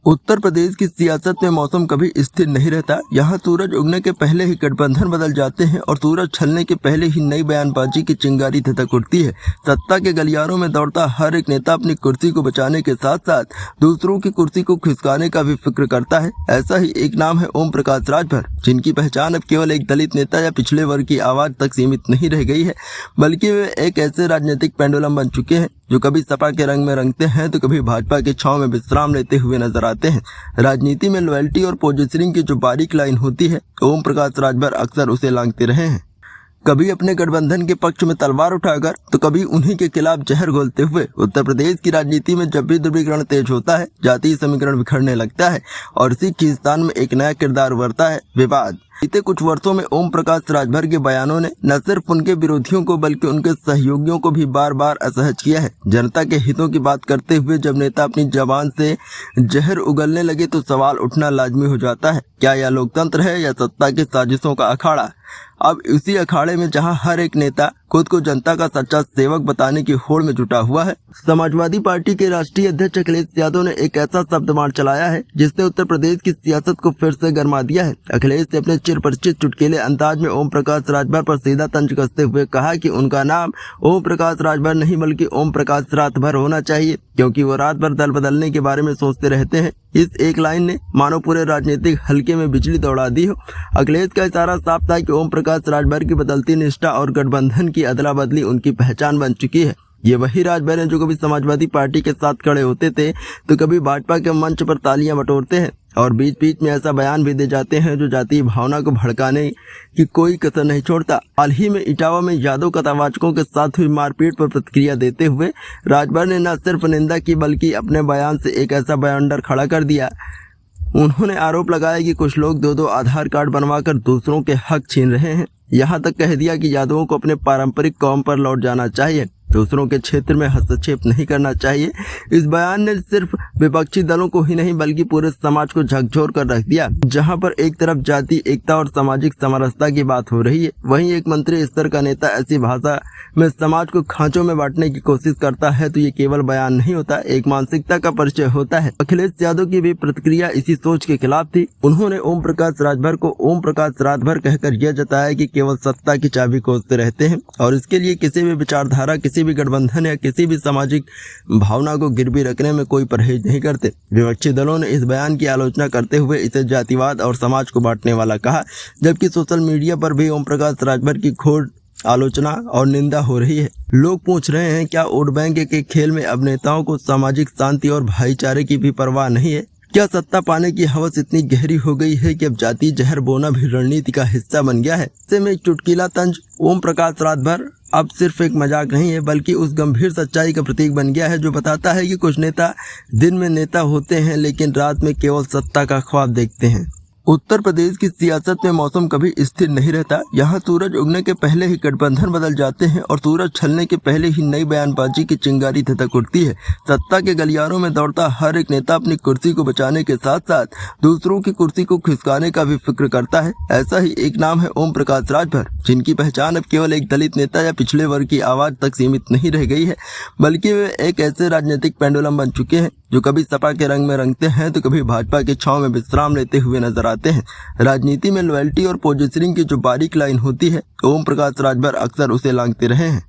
उत्तर प्रदेश की सियासत में मौसम कभी स्थिर नहीं रहता। यहाँ सूरज उगने के पहले ही गठबंधन बदल जाते हैं और सूरज छलने के पहले ही नई बयानबाजी की चिंगारी धधक उठती है। सत्ता के गलियारों में दौड़ता हर एक नेता अपनी कुर्सी को बचाने के साथ साथ दूसरों की कुर्सी को खिसकाने का भी फिक्र करता है। ऐसा ही एक नाम है ओम प्रकाश राजभर, जिनकी पहचान अब केवल एक दलित नेता या पिछड़े वर्ग की आवाज तक सीमित नहीं रह गई है, बल्कि वे एक ऐसे राजनीतिक पेंडुलम बन चुके हैं जो कभी सपा के रंग में रंगते हैं तो कभी भाजपा के छांव में विश्राम लेते हुए नजर आते हैं। राजनीति में लॉयल्टी और पोजीशनिंग की जो बारीक लाइन होती है, ओम प्रकाश राजभर अक्सर उसे लांघते रहे हैं। कभी अपने गठबंधन के पक्ष में तलवार उठाकर तो कभी उन्हीं के खिलाफ जहर घोलते हुए। उत्तर प्रदेश की राजनीति में जब भी ध्रुवीकरण तेज होता है, जातीय समीकरण बिखरने लगता है और इसी खींचतान में एक नया किरदार उभरता है, विवाद। बीते कुछ वर्षों में ओम प्रकाश राजभर के बयानों ने न सिर्फ उनके विरोधियों को बल्कि उनके सहयोगियों को भी बार बार असहज किया है। जनता के हितों की बात करते हुए जब नेता अपनी जबान से जहर उगलने लगे तो सवाल उठना लाजमी हो जाता है, क्या यह लोकतंत्र है या सत्ता की साजिशों का अखाड़ा। अब इसी अखाड़े में जहां हर एक नेता खुद को जनता का सच्चा सेवक बताने की होड़ में जुटा हुआ है, समाजवादी पार्टी के राष्ट्रीय अध्यक्ष अखिलेश यादव ने एक ऐसा शब्दमार चलाया है जिसने उत्तर प्रदेश की सियासत को फिर से गरमा दिया है। अखिलेश ने अपने चिरपरिचित चुटकीले अंदाज में ओम प्रकाश राजभर पर सीधा तंज कसते हुए कहा कि उनका नाम ओम प्रकाश राजभर नहीं बल्कि ओम प्रकाश रातभर होना चाहिए, क्योंकि वो रात भर दल बदलने के बारे में सोचते रहते हैं। इस एक लाइन ने मानो पूरे राजनीतिक हल्के में बिजली दौड़ा दी हो। अखिलेश का इशारा साफ था कि ओम प्रकाश राजभर की बदलती निष्ठा और गठबंधन की अदला बदली उनकी पहचान बन चुकी है। ये वही राजभर हैं जो कभी समाजवादी पार्टी के साथ खड़े होते थे तो कभी भाजपा के मंच पर तालियां बटोरते हैं और बीच बीच में ऐसा बयान भी दे जाते हैं जो जातीय भावना को भड़काने की कोई कसर नहीं छोड़ता। हाल ही में इटावा में यादव कथावाचकों के साथ हुई मारपीट पर प्रतिक्रिया देते हुए राजभर ने न सिर्फ निंदा की बल्कि अपने बयान से एक ऐसा बयान खड़ा कर दिया। उन्होंने आरोप लगाया कि कुछ लोग दो आधार कार्ड बनवाकर दूसरों के हक छीन रहे हैं। यहाँ तक कह दिया कि यादवों को अपने पारंपरिक कौम पर लौट जाना चाहिए, दूसरों के क्षेत्र में हस्तक्षेप नहीं करना चाहिए। इस बयान ने सिर्फ विपक्षी दलों को ही नहीं बल्कि पूरे समाज को झकझोर कर रख दिया। जहां पर एक तरफ जाति एकता और सामाजिक समरसता की बात हो रही है, वहीं एक मंत्री स्तर का नेता ऐसी भाषा में समाज को खांचों में बांटने की कोशिश करता है तो ये केवल बयान नहीं होता, एक मानसिकता का परिचय होता है। अखिलेश यादव की भी प्रतिक्रिया इसी सोच के खिलाफ थी। उन्होंने ओम प्रकाश राजभर को ओम प्रकाश रातभर कहकर यह जताया कि केवल सत्ता की चाबी खोजते रहते हैं और इसके लिए किसी भी विचारधारा, किसी भी गठबंधन या किसी भी सामाजिक भावना को गिरवी रखने में कोई परहेज नहीं करते। विपक्षी दलों ने इस बयान की आलोचना करते हुए इसे जातिवाद और समाज को बांटने वाला कहा, जबकि सोशल मीडिया पर भी ओम प्रकाश राजभर की घोर आलोचना और निंदा हो रही है। लोग पूछ रहे हैं, क्या वोट बैंक के खेल में अब नेताओं को सामाजिक शांति और भाईचारे की भी परवाह नहीं है? क्या सत्ता पाने की हवस इतनी गहरी हो गई है कि अब जाति जहर बोना भी रणनीति का हिस्सा बन गया है? ऐसे में एक चुटकीला तंज ओम प्रकाश रातभर अब सिर्फ एक मजाक नहीं है बल्कि उस गंभीर सच्चाई का प्रतीक बन गया है जो बताता है कि कुछ नेता दिन में नेता होते हैं लेकिन रात में केवल सत्ता का ख्वाब देखते हैं। उत्तर प्रदेश की सियासत में मौसम कभी स्थिर नहीं रहता। यहाँ सूरज उगने के पहले ही गठबंधन बदल जाते हैं और सूरज छलने के पहले ही नई बयानबाजी की चिंगारी धधक उठती है। सत्ता के गलियारों में दौड़ता हर एक नेता अपनी कुर्सी को बचाने के साथ साथ दूसरों की कुर्सी को खिसकाने का भी फिक्र करता है। ऐसा ही एक नाम है ओम प्रकाश राजभर, जिनकी पहचान अब केवल एक दलित नेता या पिछड़े वर्ग की आवाज तक सीमित नहीं रह गई है, बल्कि वे एक ऐसे राजनीतिक पेंडुलम बन चुके हैं जो कभी सपा के रंग में रंगते हैं तो कभी भाजपा के छांव में विश्राम लेते हुए नजर आते हैं। राजनीति में लॉयल्टी और पोजीशनिंग की जो बारीक लाइन होती है, ओम प्रकाश राजभर अक्सर उसे लांघते रहे हैं।